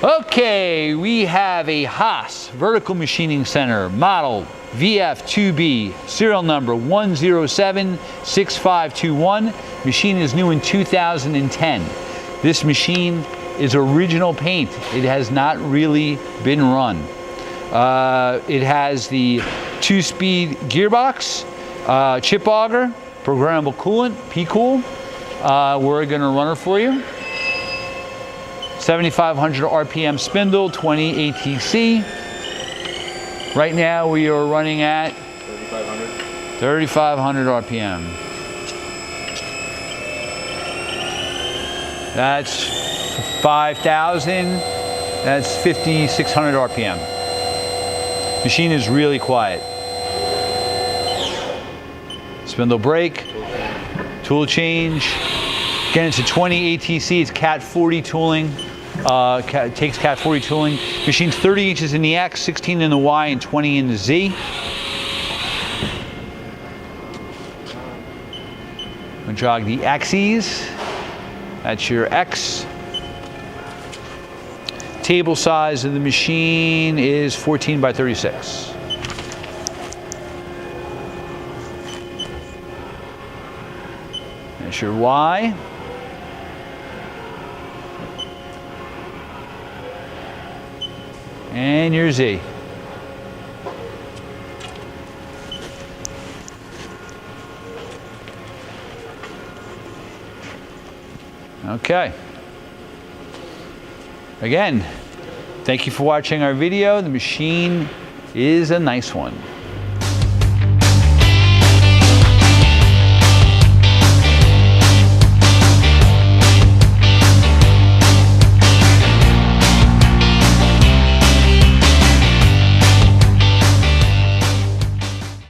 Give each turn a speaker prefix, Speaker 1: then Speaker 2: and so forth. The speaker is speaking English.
Speaker 1: Okay, we have a Haas vertical machining center, model VF-2B, serial number 1076521. Machine is new in 2010. This machine is original paint. It has not really been run. It has the 2-speed gearbox, chip auger, programmable coolant, P-Cool. We're gonna run it for you. 7,500 RPM spindle, 20 ATC. Right now we are running at 3,500 RPM. That's 5,000. That's 5,600 RPM. Machine is really quiet. Spindle brake, tool change. Again, it's a 20 ATC. It's Cat 40 tooling. Takes Cat 40 tooling. Machine's 30 inches in the X, 16 in the Y, and 20 in the Z. I'm gonna jog the axes. That's your X. Table size of the machine is 14 by 36. That's your Y. And your Z. Okay. Again, thank you for watching our video. The machine is a nice one.